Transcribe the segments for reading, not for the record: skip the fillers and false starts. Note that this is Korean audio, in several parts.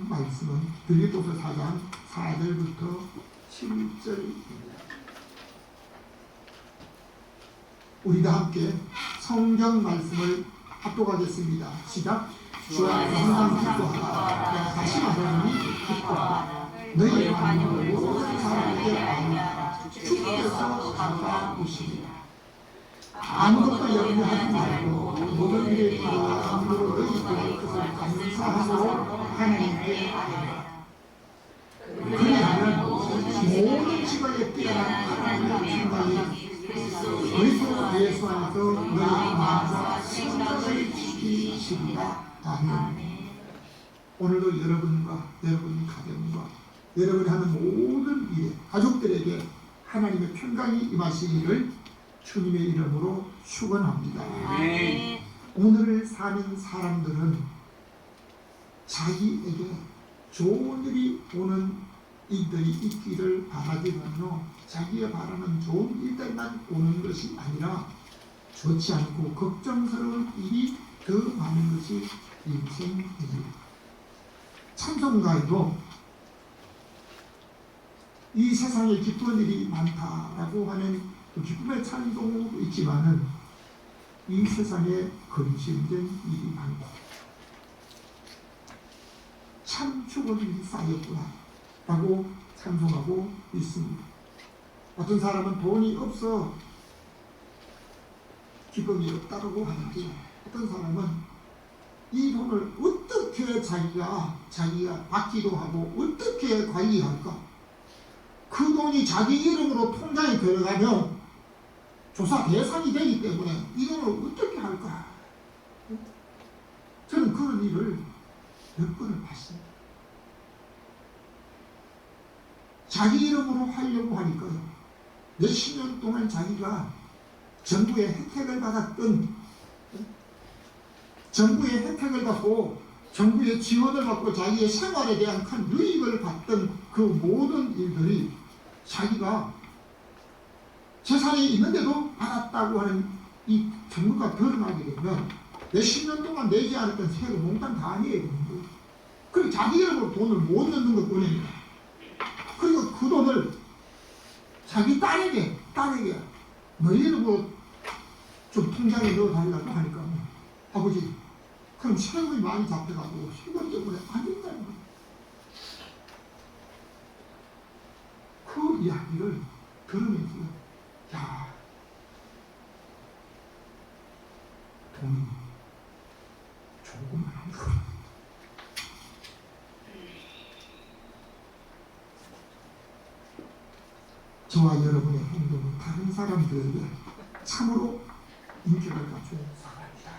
말씀은 빌립보서 4장 4절부터 7절입니다. 우리 다 함께 성경 말씀을 합독하겠습니다. 시작. 주 안에서 항상 기뻐하라. 내가 다시 말하노니 기뻐하라. 너희 반응을 모든 사람에게 알리라. 주께서 감사하시리라. 아무것도 염려하지 말고 모든 일에 기도와 간구로 너희들의 뜻을 감사함으로 하나님께 아뢰라. 그리하면 모든 시간에 뛰어난 하나님의 충만이 그리스도 예수 안에서 너희 마음과 생각을 지키시리라. 아멘. 오늘도 여러분과 여러분 가정과 여러분이 하는 모든 일에 가족들에게 하나님의 평강이 임하시기를 주님의 이름으로 축원합니다. 아멘. 오늘을 사는 사람들은 자기에게 좋은 일이 오는 일들이 있기를 바라지만요, 자기가 바라는 좋은 일들만 오는 것이 아니라 좋지 않고 걱정스러운 일이 더 많은 것이 인생입니다. 찬송가에도 이 세상에 기쁜 일이 많다라고 하는 그 기쁨의 찬송도 있지만은 이 세상에 근심된 일이 많고 참 죽은 일이 쌓였구나 라고 찬송하고 있습니다. 어떤 사람은 돈이 없어 기쁨이 없다고 하는데, 어떤 사람은 이 돈을 어떻게 자기가 받기도 하고 어떻게 관리할까, 그 돈이 자기 이름으로 통장에 들어가면 조사 대상이 되기 때문에 이 돈을 어떻게 할까. 저는 그런 일을 몇 번을 봤습니다. 자기 이름으로 하려고 하니까요, 몇십 년 동안 자기가 정부의 혜택을 받았던, 정부의 혜택을 받고 정부의 지원을 받고 자기의 생활에 대한 큰 유익을 받던 그 모든 일들이 자기가 재산이 있는데도 받았다고 하는 이 정부가 드러나게 되면 몇십 년 동안 내지 않았던 세금 몽땅 다 내야 되는 거예요. 그리고 자기 이름으로 돈을 못 넣는 것뿐입니다. 그리고 그 돈을 자기 딸에게 너 이름으로 좀 통장에 넣어달라고 하니까, 아버지 그럼 세금이 많이 잡혀가고 세금 때문에 안 된다는 거예요. 그 이야기를 들으면서 야, 돈이 조금만 한 거. 저와 여러분의 행동은 다른 사람들에게 참으로 인격을 갖춘 사람이다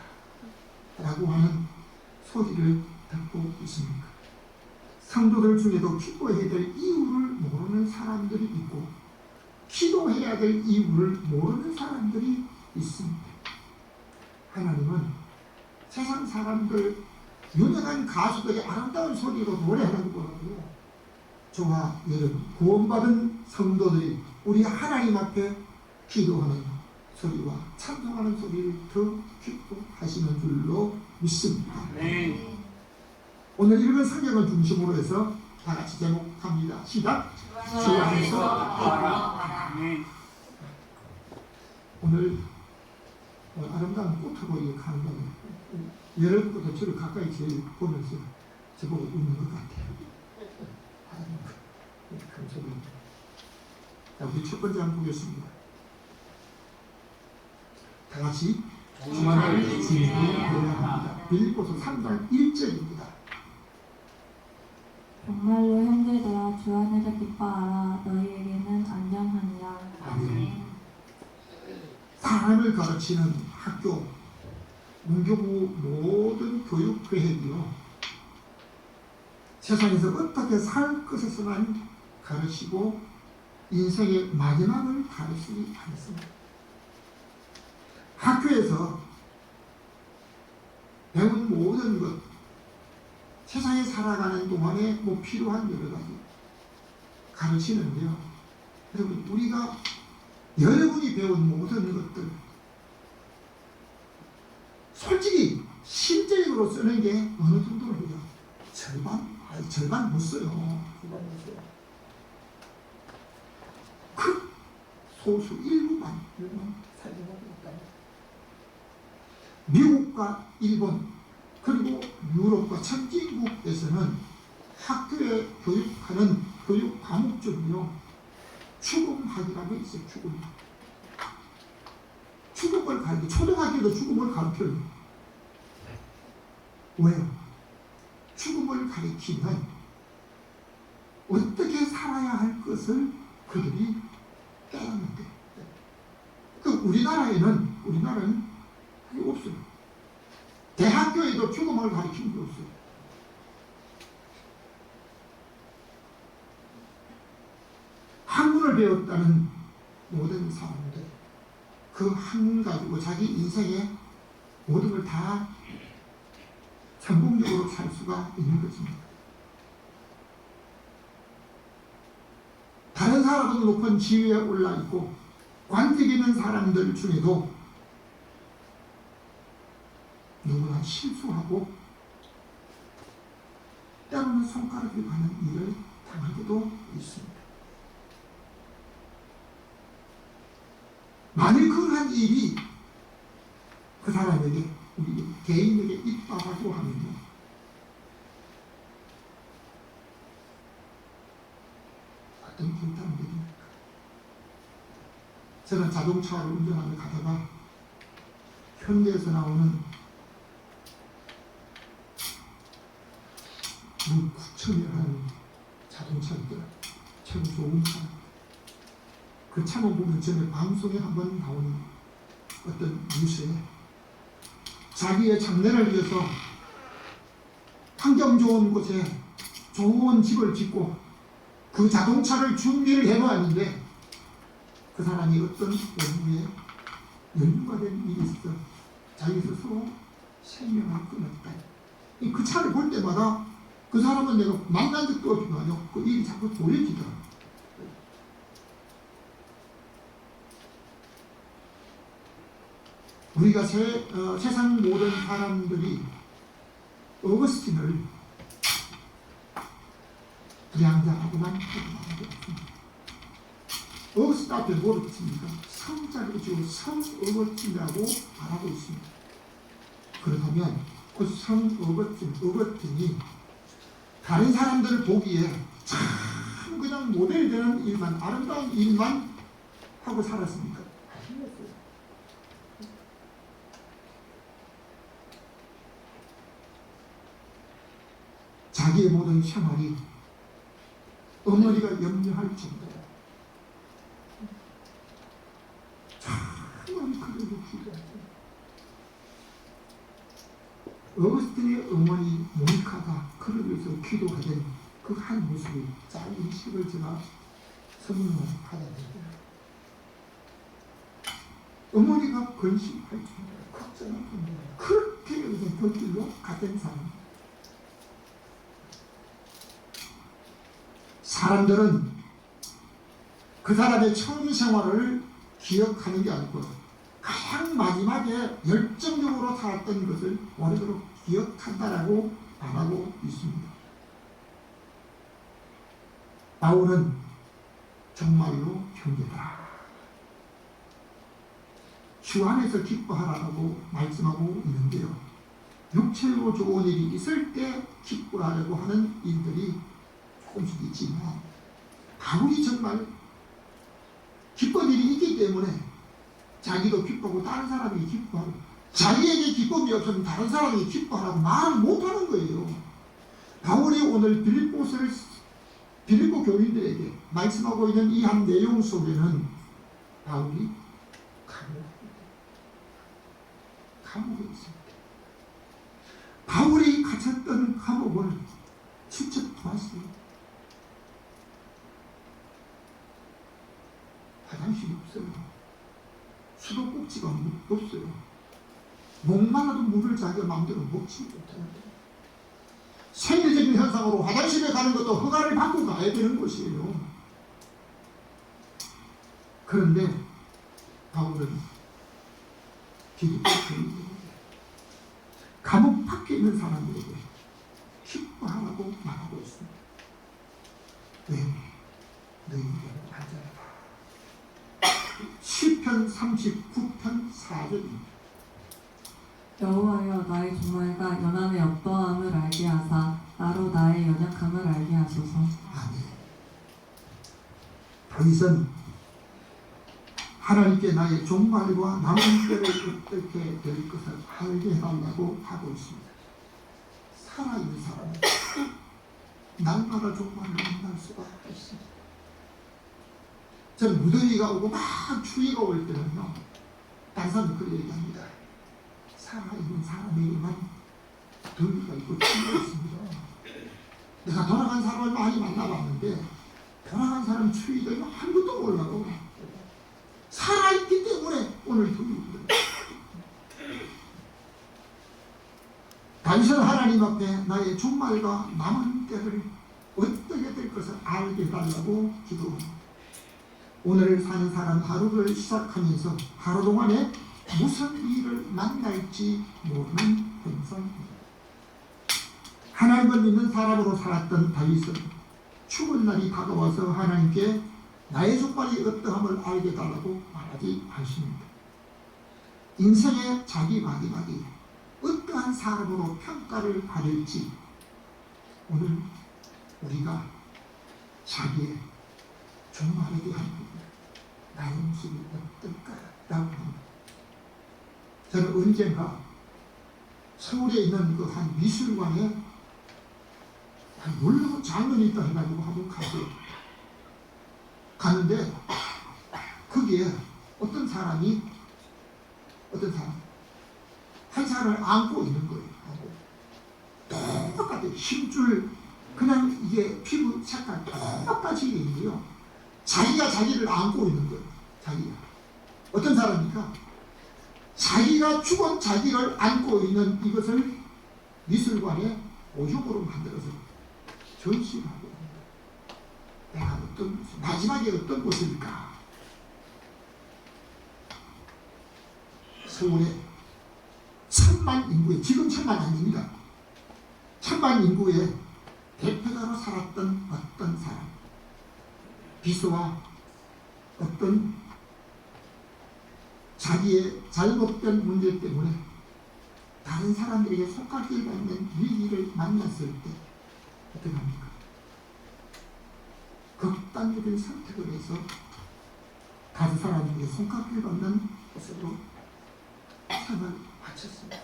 라고 하는 소리를 듣고 있습니까? 성도들 중에도 기도해야 될 이유를 모르는 사람들이 있고 기도해야 될 이유를 모르는 사람들이 있습니다. 하나님은 세상 사람들, 유명한 가수들의 아름다운 소리로 노래하는 거라고요, 저와 여러분 구원받은 성도들이 우리 하나님 앞에 기도하는 소리와 찬송하는 소리를 더 기뻐하시는 줄로 믿습니다. 네. 오늘 읽은 성경을 중심으로 해서 다 같이 제목합니다. 시작. 주 안에서 기뻐하라. 네. 오늘 아름다운 꽃하고 가는 거예요. 여러분보다 저를 가까이 제일 보면서 저보고 웃는 것 같아요. 감사합니다. 자, 우리 첫 번째 한번 보겠습니다. 다 같이 주만을 주님이 노래합니다. 빌립보서 3장 1절입니다. 정말로 형제들아 주 안에서 기뻐하라. 너희에게는 안전하니라. 아멘. 사람을 가르치는 학교, 문교부 모든 교육 계획이요, 세상에서 어떻게 살 것에서만 가르치고 인생의 마지막을 가르치지 않습니다. 학교에서 배운 모든 것, 세상에 살아가는 동안에 뭐 필요한 여러 가지 가르치는데요, 여러분 우리가 여러분이 배운 모든 것들 솔직히 실제적으로 쓰는 게 어느 정도로 해요? 절반 아니, 절반 못 써요. 그 소수 일부만 미국과 일본 그리고 유럽과 선진국에서는 학교에 교육하는 교육 과목 중에요 죽음학이라고 있어요. 죽음을 가르쳐 초등학교도 죽음을 가르쳐요. 왜요? 죽음을 가르치면 어떻게 살아야 할 것을 그들이 깨닫는데 우리나라는 그게 없어요. 대학교에도 죽음을 가르치는 게 없어요. 학문을 배웠다는 모든 사람들 그 학문 가지고 자기 인생의 모든 걸 다 성공적으로 살 수가 있는 것입니다. 다른 사람은 높은 지위에 올라 있고 관직 있는 사람들 중에도 누구나 실수하고 때로는 손가락이 가는 일을 당하기도 있습니다. 만일 그러한 일이 그 사람에게 우리 개인에게 있다고 하면요 어떤 결단들입니까? 저는 자동차를 운전하며 가다가 현대에서 나오는 9천이라는 자동차입니다. 참 좋은 차. 그 차만 보면 전에 방송에 한번 나온 어떤 뉴스에 자기의 장래를 위해서 환경 좋은 곳에 좋은 집을 짓고 그 자동차를 준비를 해놓았는데 그 사람이 어떤 원인에 연루가 된 일이 있어 자기 스스로 생명을 끊었다. 그 차를 볼 때마다 그 사람은 내가 만난 적도 없지만요 그 일이 자꾸 보여지더라고요. 우리가 세상 모든 사람들이 어거스틴을 불량자하고만 표현하는 게 없습니다. 어거스틴 앞에 뭐를 붙입니까? 성자를 지금 성어거스틴이라고 말하고 있습니다. 그렇다면 그 성어거스틴이 다른 사람들을 보기에 참 그냥 모델이 되는 일만 아름다운 일만 하고 살았습니까? 아니었어요. 자기의 모든 생활이 어머니가 염려할 정도로 참 그대로 기도했어요. 어거스틴의 어머니 모니카가 그를 위해서 기도하던 그 한 모습이 짧은 시를 제가 선물로 받아들여요. 어머니가 건식할 정도로 걱정을 합니다. 그렇게 요새 곁길로 갔던 사람. 사람들은 그 사람의 처음 생활을 기억하는 게 아니고 가장 마지막에 열정적으로 살았던 것을 오래도록 기억한다라고 말하고 있습니다. 바울은 정말로 형제다. 주 안에서 기뻐하라고 말씀하고 있는데요. 육체로 좋은 일이 있을 때 기뻐하려고 하는 일들이 조금씩 있지만 바울이 정말 기쁜 일이 있기 때문에 자기도 기뻐하고 다른 사람이 기뻐하고 자기에게 기쁨이 없으면 다른 사람이 기뻐하라고 말을 못하는 거예요. 바울이 오늘 빌립보 교인들에게 말씀하고 있는 이 한 내용 속에는 바울이 감옥에 있습니다. 바울이 갇혔던 감옥을 직접 보았어요. 화장실이 없어요. 수도꼭지가 없어요. 목말라도 물을 자기가 마음대로 먹지 못하는데 생리적인 현상으로 화장실에 가는 것도 허가를 받고 가야 되는 것이에요. 그런데 바울은 빌립보 교인들에게 감옥 밖에 있는 사람들에게 기뻐하라고 말하고 있습니다. 왜? 너희에게는 안전하다. 시편 39편 4절입니다. 여호와여 나의 종말과 연한의 어떠함을 알게 하사 나로 나의 연약함을 알게 하소서. 아멘. 다윗은 하나님께 나의 종말과 남은 때를 어떻게 될 것을 알게 해달라고 하고 있습니다. 살아있는 사람은 날마다 종말을 만날 수가 있습니다. 저는 무더위가 오고 막 추위가 올 때는요, 다른 사람이 그렇게 얘기합니다. 살아있는 사람에게만 더위가 있고 추위가 있습니다. 내가 돌아간 사람을 많이 만나봤는데 돌아간 사람 추위도 한 번도 몰라도 살아있기 때문에 오늘 더위입니다. 다윗은 하나님 앞에 나의 종말과 남은 때를 어떻게 될 것을 알게 해달라고 기도합니다. 오늘을 사는 사람 하루를 시작하면서 하루 동안에 무슨 일을 만날지 모르는 현상입니다. 하나님을 믿는 사람으로 살았던 다윗은 죽은 날이 다가와서 하나님께 나의 종말이 어떠함을 알게 해달라고 말하지 않습니다. 인생의 자기 마지막이 어떠한 사람으로 평가를 받을지 오늘 우리가 자기의 종말에 대한 나의 모습이 어떨까라고 합니다. 저는 언젠가 서울에 있는 그 한 미술관에 한 놀라운 장면이 있다 해가지고 한번 갔어요. 가는데 거기에 어떤 사람이 한 사람을 안고 있는 거예요. 똑같아요. 힘줄 그냥 이게 피부 색깔 똑같이 있는데요. 자기가 자기를 안고 있는 거예요. 자기가. 어떤 사람입니까? 자기가 죽은 자기를 안고 있는 이것을 미술관에 오죽으로 만들어서 전시를 하고 있습니다. 내가 어떤 모습, 마지막에 어떤 모습일까? 서울에 1000만 인구에, 지금 1000만 아닙니다. 1000만 인구의 대표자로 살았던 어떤 사람, 비서와 어떤 자기의 잘못된 문제 때문에 다른 사람들에게 손가락질 받는 위기를 만났을 때 어떻게 합니까? 극단적인 선택을 해서 다른 사람에게 손가락질 받는 것으로 삶을 바쳤습니다.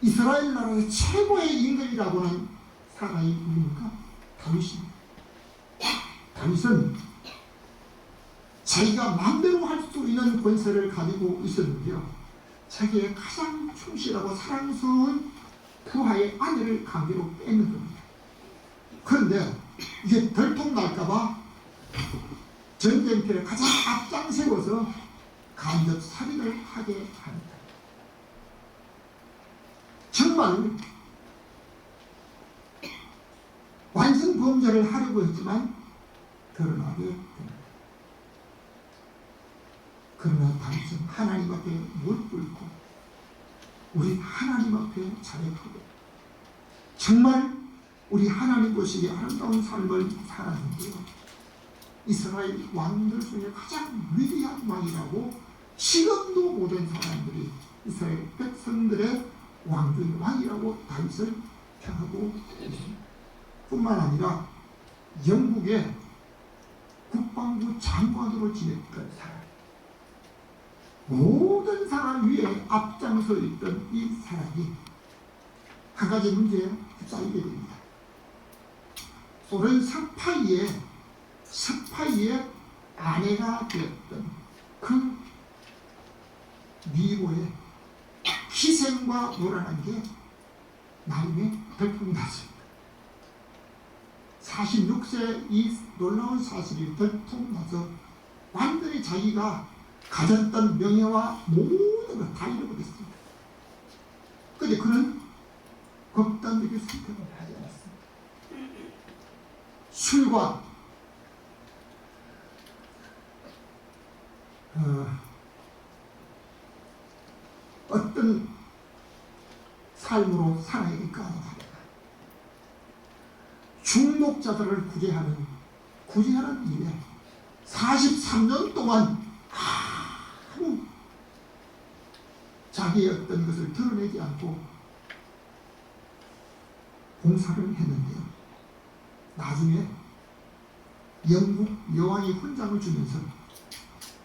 이스라엘 나라의 최고의 임금이라고는 사람이 누굽니까? 다윗입니다. 다윗은 자기가 마음대로 할 수 있는 권세를 가지고 있었는데요. 자기의 가장 충실하고 사랑스러운 부하의 아내를 강제로 뺏는 겁니다. 그런데 이게 들통날까봐 전쟁터에 가장 앞장 세워서 간접 살인을 하게 합니다. 정말 완승범죄를 하려고 했지만 드러나게 됩니다. 그러나 다윗은 하나님 앞에 무릎 꿇고 우리 하나님 앞에 자백하고 정말 우리 하나님 보시기에 아름다운 삶을 살았는데요. 이스라엘 왕들 중에 가장 위대한 왕이라고 지금도 모든 사람들이 이스라엘 백성들의 왕중의 왕이라고 다윗을 평하고 있습니다. 뿐만 아니라 영국의 국방부 장관으로 지냈던 사람, 모든 사람 위에 앞장서 있던 이 사람이 한 가지 문제에 휩싸이게 됩니다. 소련 스파이의 아내가 되었던 그 미모의 희생과 노란한 게 나중에 들통났습니다. 46세 이 놀라운 사실이 들통나서 완전히 자기가 가졌던 명예와 모든 걸 다 잃어버렸습니다. 그런데 그는 극단적인 선택을 하지 않았습니다. 술과 어떤 삶으로 살아야겠까 하다가 중독자들을 구제하는 일에 43년 동안 아무 자기의 어떤 것을 드러내지 않고 봉사를 했는데요. 나중에 영국 여왕이 훈장을 주면서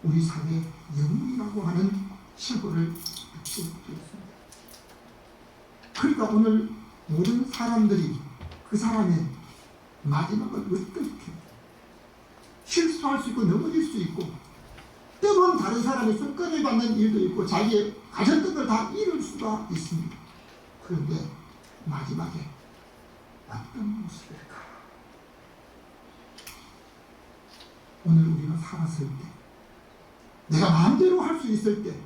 우리 사회 영웅이라고 하는 칭호를 받게 되었습니다. 그러니까 오늘 모든 사람들이 그 사람의 마지막을 어떻게 실수할 수 있고 넘어질 수 있고 때로는 다른 사람의 손가락을 받는 일도 있고 자기의 가졌던 걸 다 잃을 수가 있습니다. 그런데 마지막에 어떤 모습일까? 오늘 우리가 살았을 때 내가 마음대로 할 수 있을 때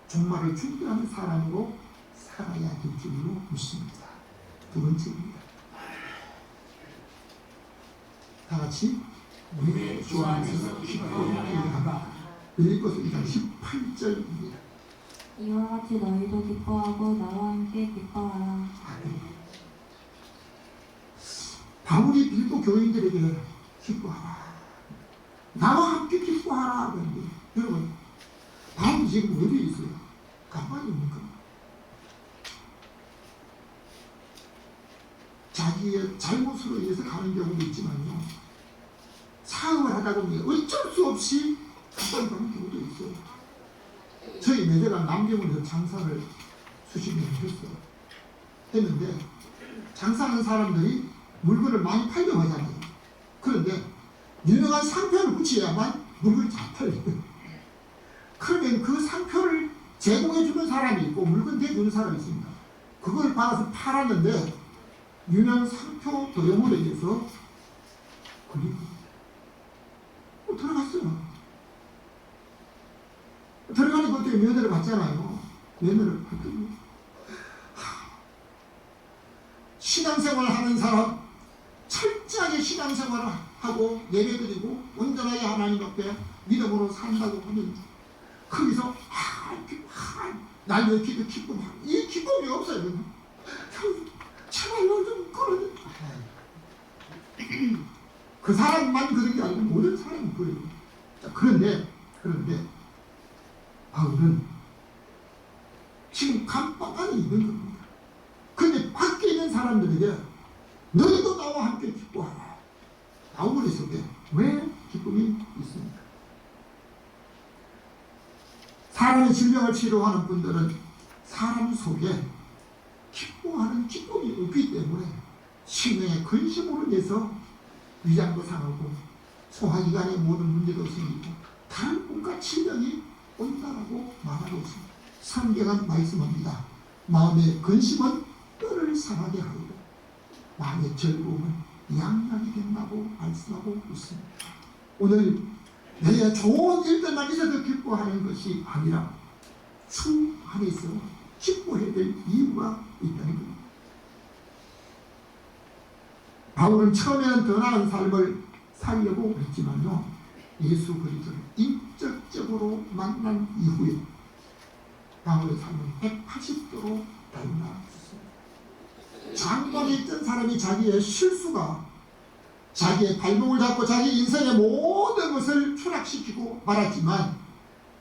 종말을 준비하는 사람으로 살아야 될 줄로 믿습니다. 두 번째입니다. 다 같이 우리의 주 안에서 기뻐하게 하라. 빌립보서 2장 18절입니다. 이와 같이 너희도 기뻐하고 나와 함께 기뻐하라. 바울이 빌립보 교인들에게 기뻐하라, 나와 함께 기뻐하라 그러는데, 여러분 바울이 지금 어디에 있어요? 가만히 있는 겁니다. 자기의 잘못으로 인해서 가는 경우도 있지만요, 사업을 하다 보면 어쩔 수 없이 가까이 가는 경우도 있어요. 저희 매대가 남경에서 장사를 수십 년 했는데 장사하는 사람들이 물건을 많이 팔려고 하잖아요. 그런데 유명한 상표를 붙여야만 물건이 잘 팔려요. 그러면 그 상표를 제공해주는 사람이 있고 물건 대주는 사람이 있습니다. 그걸 받아서 팔았는데 유명 상표 도용으로 인해서 들어갔어요. 들어가는 것 때문에 면허를 받잖아요. 면허를 받더니 신앙생활을 하는 사람, 철저하게 신앙생활을 하고 예배드리고 온전하게 하나님 앞에 믿음으로 산다고 하면 거기서 날 왜 이렇게 기쁨하고 이 기쁨이 없어요. 제발로 좀 걸어줘. 그 사람만 그런 게 아니고 모든 사람이 그래요. 그런데 바울은 지금 감방 안에 있는 겁니다. 그런데 밖에 있는 사람들에게 너희도 나와 함께 기뻐하라. 바울의 속에 왜 기쁨이 있습니까? 사람의 질병을 치료하는 분들은 사람 속에 기뻐하는 기쁨이 없기 때문에 신경의 근심으로 인해서 위장도 상하고 소화기관의 모든 문제도 생기고 다른 온갖 질병이 온다라고 말하고 있습니다. 성경은 말씀합니다. 마음의 근심은 뼈를 상하게 하고 마음의 즐거움은 양락이 된다고 말씀하고 있습니다. 오늘 내 좋은 일들만 있어도 기뻐하는 것이 아니라 주 안에서 기뻐해야 될 이유가 있다는 겁니다. 바울은 처음에는 더 나은 삶을 살려고 했지만요, 예수 그리스도를 인격적으로 만난 이후에 바울의 삶은 180도로 달라졌습니다. 장관에 있던 사람이 자기의 실수가 자기의 발목을 잡고 자기 인생의 모든 것을 추락시키고 말았지만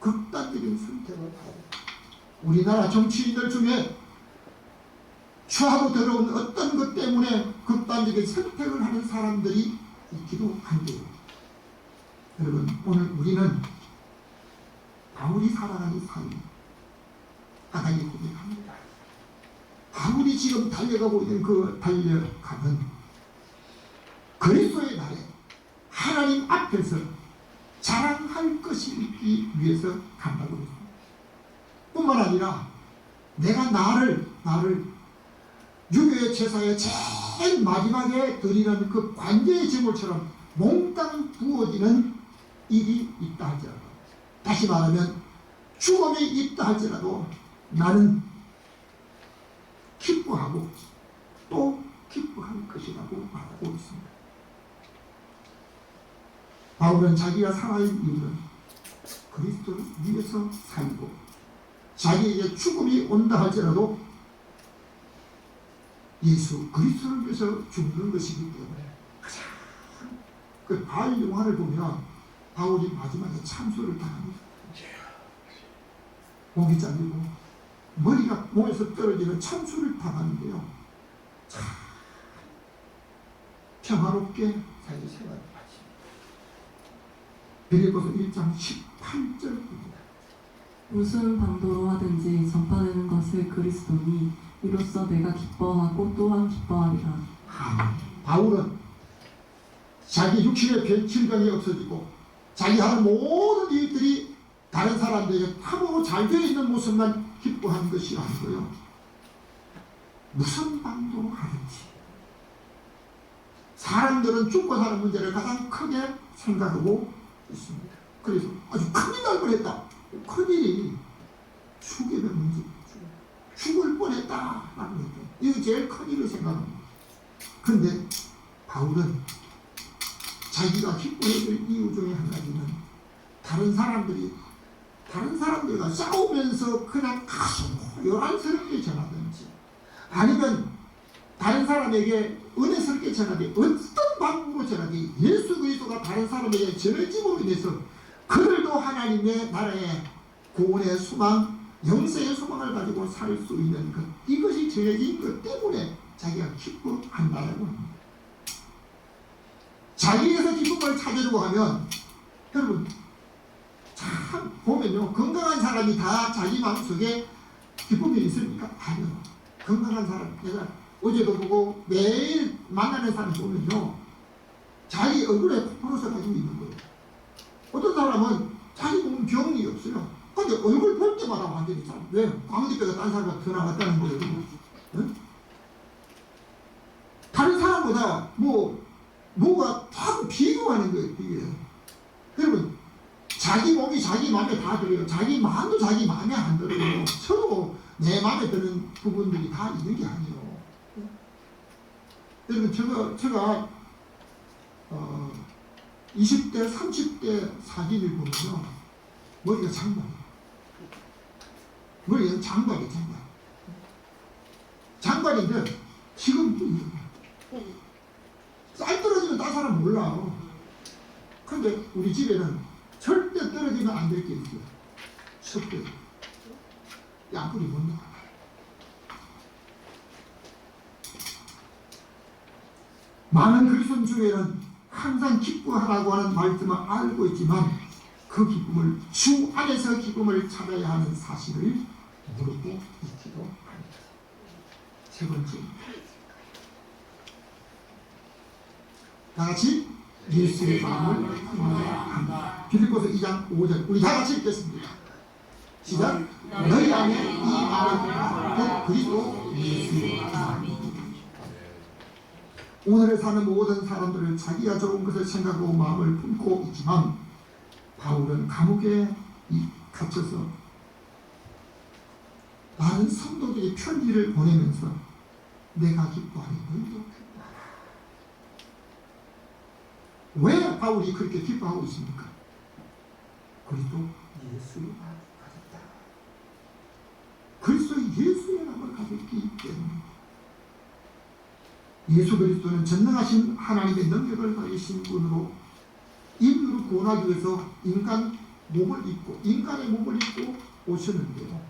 극단적인 선택을 하고, 우리나라 정치인들 중에 추하고 더러운 어떤 것 때문에 극단적인 선택을 하는 사람들이 있기도 한데요. 여러분, 오늘 우리는 바울이 살아가는 삶 까닭이 고백합니다. 바울이 지금 달려가고 있는 그 달려가는 그리스도의 날에 하나님 앞에서 자랑할 것이 있기 위해서 간다고 했습니다. 뿐만 아니라 내가 나를 유교의 제사의 제일 마지막에 드리는 그 관제의 제물처럼 몽땅 부어지는 일이 있다 할지라도, 다시 말하면 죽음이 있다 할지라도 나는 기뻐하고 또 기뻐할 것이라고 말하고 있습니다. 바울은 자기가 살아있는 이유는 그리스도를 위해서 살고 자기에게 죽음이 온다 할지라도 예수 그리스도를 위해서 죽는 것이기 때문에 그 바울 용화를 보면 바울이 마지막에 참수를 당합니다. 목이 잘리고 머리가 몸에서 떨어지는 참수를 당하는데요. 참 평화롭게 자기 생활을 하십니다. 빌립보서 1장 18절입니다. 무슨 방도로 하든지 전파되는 것을 그리스도니 이로써 내가 기뻐하고 또한 기뻐하리라. 바울은 자기 육신의 질병이 없어지고 자기 하는 모든 일들이 다른 사람들에게 참으로 잘 되어 있는 모습만 기뻐하는 것이 아니고요. 무슨 방도로 하든지 사람들은 죽고 사는 문제를 가장 크게 생각하고 있습니다. 그래서 아주 큰일 날 뻔했다. 큰일이 죽음의 문제, 죽을 뻔했다라는 거죠. 이거 제일 큰일을 생각합니다. 그런데 바울은 자기가 기뻐해야 될 이유 중에 한 가지는 다른 사람들과 싸우면서 그냥 아주 요란스럽게 전하든지 아니면 다른 사람에게 은혜스럽게 전하되 어떤 방법으로 전하되 예수 그리스도가 다른 사람에게 전해짐으로 인해서 그들도 하나님의 나라의 구원의 소망, 영생의 소망을 가지고 살 수 있는 것, 이것이 전해진 것 때문에 자기가 기뻐한다라고 합니다. 자기에서 기쁨을 찾으려고 하면 여러분 참 보면요, 건강한 사람이 다 자기 마음속에 기쁨이 있습니까? 아니요. 건강한 사람, 내가 어제도 보고 매일 만나는 사람 보면요, 자기 얼굴에 포로서 가지고 있는 거예요. 어떤 사람은 자기 몸 병이 없어요. 근데 얼굴 볼 때마다 완전히 잘, 왜? 광대뼈가 다른 사람보다 더 나갔다는 거예요. 응? 다른 사람보다 뭐가 다 비교하는 거예요. 비교해요. 여러분, 자기 몸이 자기 마음에 다 들어요. 자기 마음도 자기 마음에 안 들어요. 서로 내 마음에 드는 부분들이 다 있는 게 아니에요. 여러분, 제가 20대, 30대 사진을 보면요, 머리가 장발이에요. 머리가 장발이에요, 장발. 장발인데 지금 쌀 떨어지면 딴 사람 몰라. 근데 우리 집에는 절대 떨어지면 안 될 게 있어요. 석대. 양풀이 못 나가. 많은 그리스도 중에는 항상 기뻐하라고 하는 말씀을 알고 있지만 그 기쁨을 주 안에서 기쁨을 찾아야 하는 사실을 모르고 있기도 합니다. 세 번째입니다. 다같이 예수의 마음을 합니다. 빌립보서 2장 5절 우리 다같이 읽겠습니다. 시작. 너희 안에 이 마음을 곧 그리스도 예수의 마음입니다. 오늘을 사는 모든 사람들은 자기가 좋은 것을 생각하고 마음을 품고 있지만 바울은 감옥에 갇혀서 많은 성도들이 편지를 보내면서 내가 기뻐하니 너희도 기뻐하라. 왜 바울이 그렇게 기뻐하고 있습니까? 그리스도 예수의 마음을 가졌다. 그리스도 예수의 마음을 가졌기 때문에 예수 그리스도는 전능하신 하나님의 능력을 가지신 분으로 인류를 구원하기 위해서 인간의 몸을 입고 오셨는데요.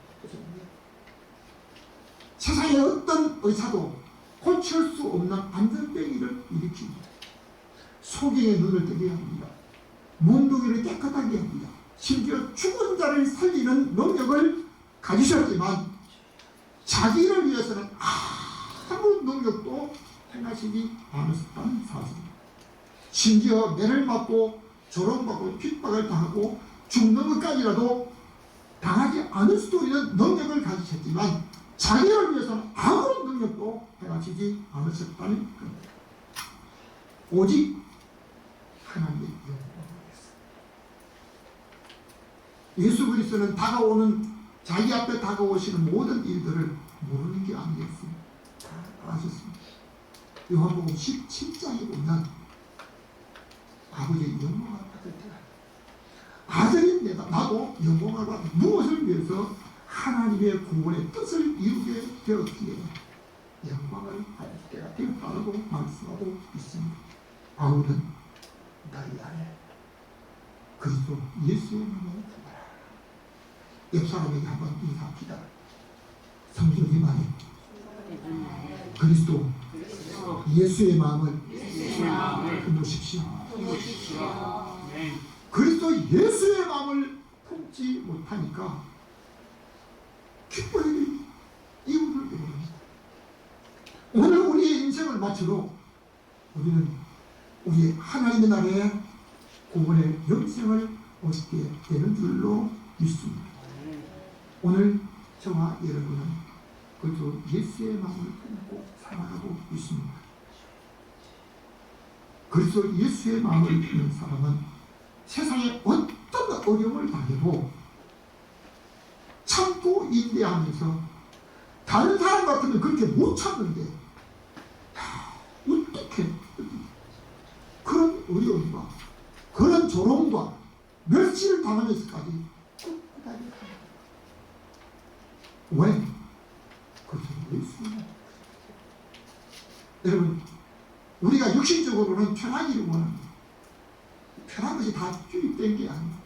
세상의 어떤 의사도 고칠 수 없는 안전병이를 일으킵니다. 소경의 눈을 뜨게 합니다. 문둥이를 깨끗하게 합니다. 심지어 죽은 자를 살리는 능력을 가지셨지만 자기를 위해서는 아무 능력도 행하시지 않으셨다는 사실입니다. 심지어 매를 맞고 조롱받고 핍박을 당하고 죽는 것까지라도 당하지 않을 수도 있는 능력을 가지셨지만 자기를 위해서는 아무런 능력도 행하시지 않으셨다는 겁니다. 오직 하나님의 영광을 위해서. 예수 그리스도는 자기 앞에 다가오시는 모든 일들을 모르는 게 아니겠습니다. 다 아셨습니다. 요한복음 17장에 보면 아버지의 영광을 받을 때가 아들인 나도 영광을 받는 무엇을 위해서 하나님의 구원의 뜻을 이루게 되었기에 영광을 받을 때가 되었다고 말씀하고 있습니다. 바울은 너희 안에 그리스도 예수의 마음을 품어라. 옆 사람에게 한번 인사합시다. 성령님 안에 그리스도 예수의 마음을 품으십시오. 그리스도 예수의 마음을 품지 못하니까 기뻐할 이유를 모릅니다. 오늘 우리의 인생을 마치고 우리는 우리 하나님의 나라의 구원의 영생을 얻게 되는 줄로 믿습니다. 오늘 저와 여러분은 그리스도 예수의 마음을 품고 살아가고 있습니다. 그리스도 예수의 마음을 품는 사람은 세상에 어떤 어려움을 당해도 참고 인내하면서 다른 사람 같으면 그렇게 못 참는데 어떻게 그런 어려움과 그런 조롱과 멸시를 당하면서까지 끝까지 왜? 그것은 예수님. 여러분 우리가 육신적으로는 편하기를 원합니다. 편한 것이 다 주입된 게 아니에요.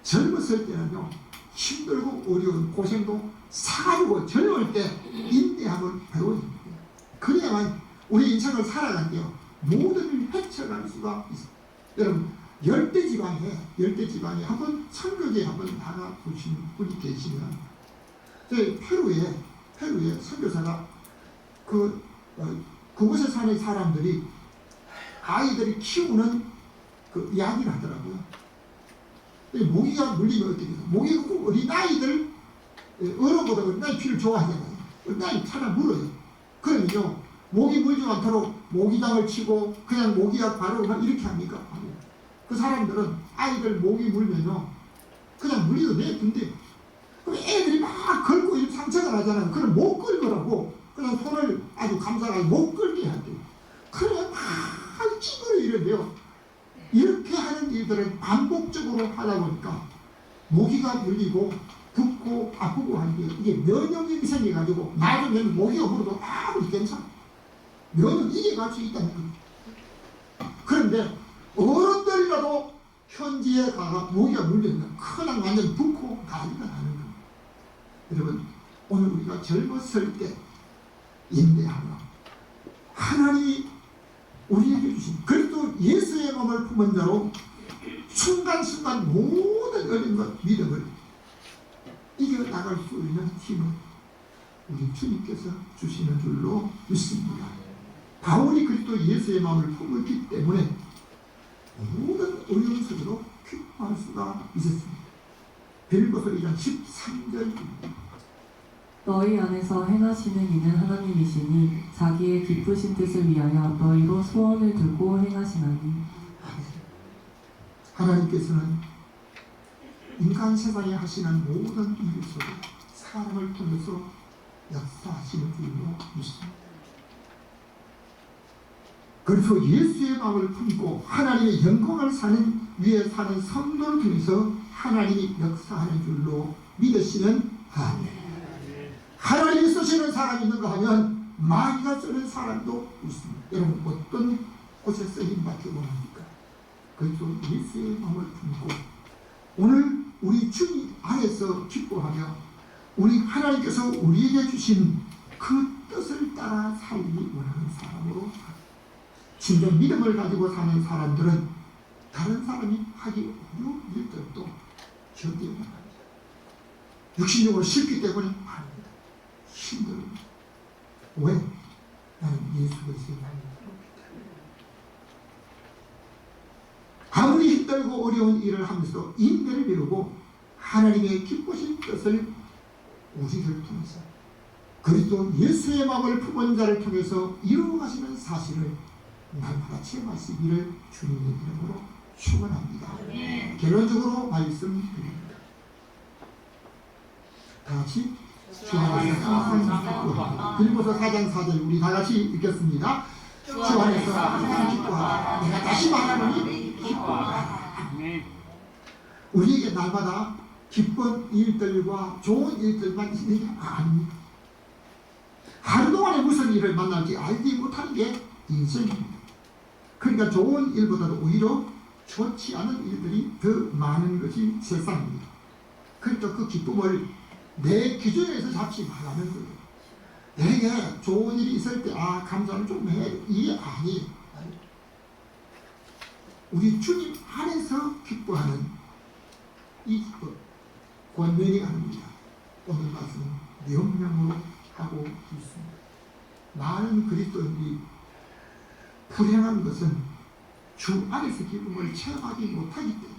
젊었을 때는요 힘들고 어려운 고생도 사가지고 젊을 때 인내함을 배워야 됩니다. 그래야만 우리 인생을 살아가는데요 모든 일을 헤쳐갈 수가 있어요. 여러분 열대지방에 한번 선교지에 한번 나가보신 분이 계시면 저희 페루에 선교사가 그곳에 사는 사람들이 아이들이 키우는 그 이야기를 하더라고요. 모기가 물리면 어떻게 해요? 모기가 꼭 어린아이들 어른보다 어린아이 피를 좋아하잖아요. 어린아이 차나 물어요. 그러면요 모기 물지 않도록 모기장을 치고 그냥 모기약 바르고 이렇게 합니까? 그 사람들은 아이들 모기 물면요 그냥 물리도 내던데 그럼 애들이 막 걸고 이렇게 상처가 나잖아요. 그럼 못 걸거라고 그냥 손을 아주 감싸가지고 못 걸게 한대요. 그러면 막 찌그러 이런데요. 이렇게 하는 일들을 반복적으로 하다 보니까 모기가 물리고 붓고 아프고 하는 게 이게 면역력이 생겨가지고 나중에는 모기가 물어도 아무리 괜찮아. 면역 이게 갈 수 있다는 거예요. 그런데 어른들이라도 현지에 가가 모기가 물리면 그냥 완전 붓고 난리가 나는 거예요. 여러분 오늘 우리가 젊었을 때 인내하며 하나님이 우리에게 주신 그리스도 예수의 마음을 품은 자로 순간순간 모든 어려움과 믿음을 이겨나갈 수 있는 힘을 우리 주님께서 주시는 줄로 믿습니다. 바울이 그리스도 예수의 마음을 품었기 때문에 모든 어려움 속으로 기뻐할 수가 있었습니다. 빌립보서 2장 13절입니다. 너희 안에서 행하시는 이는 하나님이시니 자기의 기쁘신 뜻을 위하여 너희로 소원을 두고 행하시나니. 하나님께서는 인간 세상에 하시는 모든 일 속에 사람을 통해서 역사하시는 줄로 믿습니다. 그래서 예수의 마음을 품고 하나님의 영광을 위해 사는 성도를 통해서 하나님이 역사하는 줄로 믿으시는 아멘. 하나님이 쓰시는 사람이 있는가 하면 마귀가 쓰는 사람도 있습니다. 여러분 어떤 곳에 쓰임 받기 원합니까? 그래서 예수의 마음을 품고 오늘 우리 주님 안에서 기뻐하며 우리 하나님께서 우리에게 주신 그 뜻을 따라 살기 원하는 사람으로 진정 믿음을 가지고 사는 사람들은 다른 사람이 하기 어려운 일들도 견디어 나갑니다. 육신적으로 싫기 때문에 아닙니다. 힘듭니다. 왜? 나는 예수 그리스도의 마음이 그렇기 때문에 아무리 힘들고 어려운 일을 하면서 인내를 배우고 하나님의 기쁘신 뜻을 우리를 통해서 그리스도 예수의 마음을 품은 자를 통해서 이루어가시는 사실을 날마다 체험할 수 있기를 주님의 이름으로 축원합니다. 결론적으로 말씀드립니다. 다 같이 주 안에서 빌립보서 4장 4절 우리 다 같이 읽겠습니다. 주 안에서 항상 기뻐하라. 내가 다시 말하노니 기뻐하라. 우리에게 날마다 기쁜 일들과 좋은 일들만 있는 게 아닙니다. 하루 동안에 무슨 일을 만날지 알지 못하는 게 인생입니다. 그러니까 좋은 일보다도 오히려 좋지 않은 일들이 더 많은 것이 세상입니다. 그러니까 그 기쁨을 내 기준에서 잡지 말라는 거예요. 내게 좋은 일이 있을 때 감사를 좀 해. 이게 아니에요. 우리 주님 안에서 기뻐하는 이 권면이 아닙니다. 오늘 말씀은 명령으로 하고 있습니다. 많은 그리스도인들이 불행한 것은 주 안에서 기쁨을 체험하지 못하기 때문에,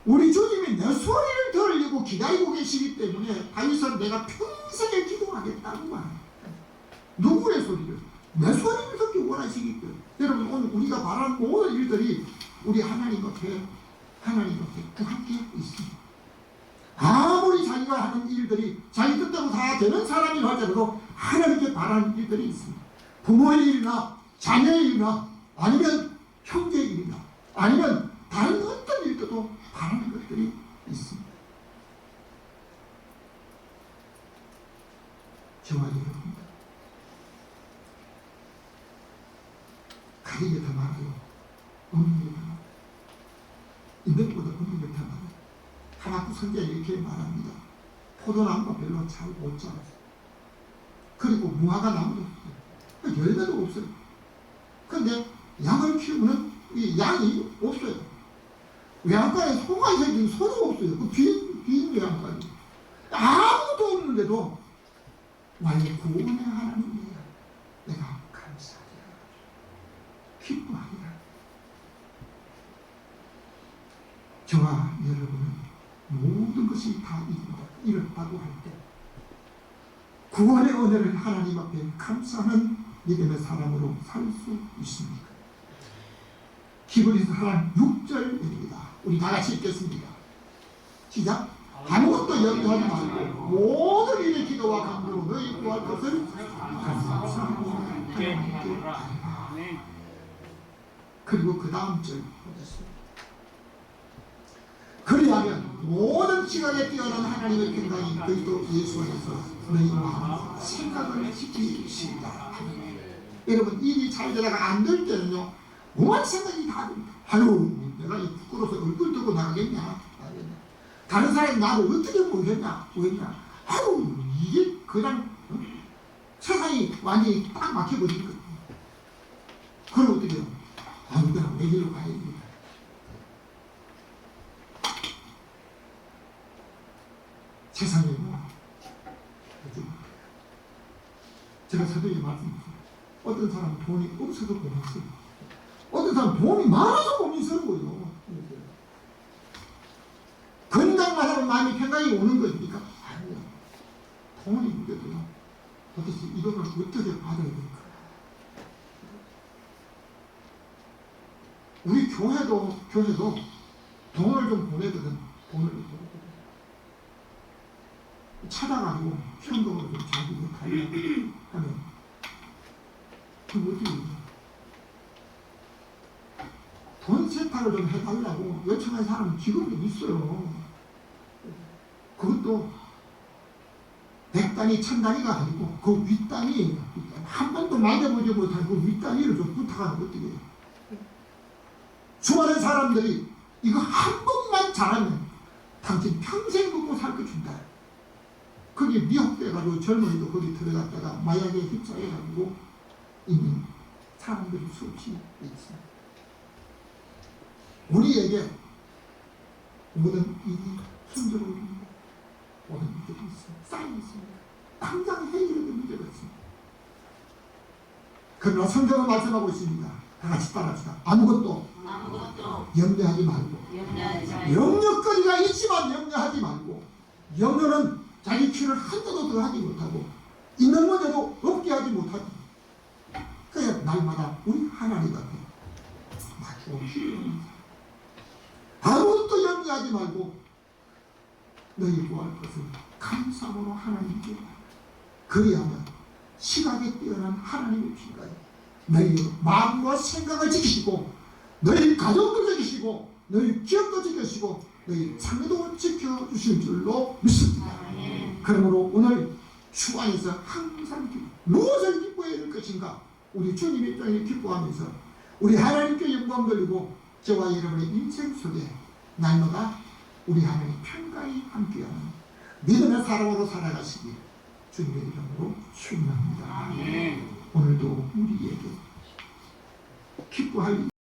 우리 주님이 내 소리를 들으려고 기다리고 계시기 때문에 다윗은 내가 평생에 기도하겠다고 말합니다. 누구의 소리를? 내 소리를 듣기 원하시기 때문에. 여러분, 오늘 우리가 바라는 모든 일들이 우리 하나님 앞에 구하게 있습니다. 아무리 자기가 하는 일들이 자기 뜻대로 다 되는 사람이 할지라도 하나님께 바라는 일들이 있습니다. 부모의 일이나 자녀의 일이나 아니면 형제의 일이나 아니면 다른 어떤 일들도 바라는 것들이 있습니다. 저와 여러분, 가진 게 더 많아요. 없는 게 더 많아요. 있는 것보다 없는 게 더 많아요. 하박국 선지자는 이렇게 말합니다. 포도나무가 별로 잘 못 자랐어요. 그리고 무화과 나무도 없어요. 열매도 없어요. 그런데 양을 키우는 이 양이 없어요. 외양간에 소가 생긴 소도 없어요. 그 빈 외양간이. 아무것도 없는데도 나의 구원의 하나님이야. 내가 감사하리라. 기뻐하리라. 저와 여러분은 모든 것이 다 이렇다고 할 때 구원의 은혜를 하나님 앞에 감사하는 믿음의 사람으로 살 수 있습니까? 히브리서 4장 6절입니다. 우리 다 같이 읽겠습니다. 시작. 아무것도 염려하지 말고 모든 일의 기도와 간구로 너희 구할 것을 감사하고 하나님께 아뢰라. 그리고 그 다음 절 보겠습니다. 그리하면 모든 지각에 뛰어난 하나님의 평강이 그리스도 예수 안에서 너희 마음 생각을 지키시리라. 여러분, 일이 잘 되다가 안 될 때는요, 오만 생각이 다 듭니다. 아유, 내가 이 부끄러워서 얼굴 들고 나가겠냐? 다른 사람이 나를 어떻게 보겠냐? 아유, 이게 그냥 세상이 완전히 딱 막혀버린 거예요. 그럼 어떻게 해요? 아유, 그냥 내 길로 가야 됩니다. 세상에 제가 서두에 말씀드렸습니다. 어떤 사람은 돈이 없어서 고민스러워요. 어떤 사람은 돈이 많아서 고민스러워요. 건강만 하면 마음이 평강이 오는 것입니까? 아니요. 돈이 문제도요. 도대체 이 돈을 어떻게 받아야 될까? 우리 교회도 돈을 좀 보내거든. 찾아가지고 현금으로 좀 자기 달라고 하면 그럼 어떻게 해요? 돈 세탁을 좀 해달라고 요청한 사람은 지금도 있어요. 그것도 100단위, 1000단위가 아니고 그 윗단위예요. 한 번도 만져보지 못한 그 윗단위를 좀 부탁하면 어떻게 해요? 수많은 사람들이 이거 한 번만 잘하면 당신 평생 먹고 살 거 준다. 거기 미혹돼가지고 젊은이도 거기 들어갔다가 마약에 휩싸여가지고 있는 사람들이 수없이 있습니다. 우리에게 모든 일이 순조로운 모든 문제가 있습니다. 쌓여 있습니다. 당장 해결되는 문제가 있습니다. 그러나 성경은 말씀하고 있습니다. 다 같이 따라합시다. 아무것도 염려하지 말고. 염려거리가 있지만 염려하지 말고. 염려는 자기 필요를 한자도 더 하지 못하고 있는 문제도 없게 하지 못하고, 그래서 날마다 우리 하나님 앞에 마주오 기도합니다. 아무것도 염려하지 말고 너희 구할 것을 감사함으로 하나님께 그리하면 시각에 뛰어난 하나님의 평강이 너희 마음과 생각을 지키시고 너희 가정도 지키시고 너희 기업도 지키시고 너희 상대도 지켜주실 줄로 믿습니다. 그러므로 오늘 주 안에서 항상 무엇을 기뻐해야 될 것인가? 우리 주님 입장에 기뻐하면서 우리 하나님께 영광 돌리고 저와 여러분의 인생 속에 날마다 우리 하나님 평강이 함께하는 믿음의 사람으로 살아가시길 주님의 이름으로 축원합니다. 오늘도 우리에게 기뻐할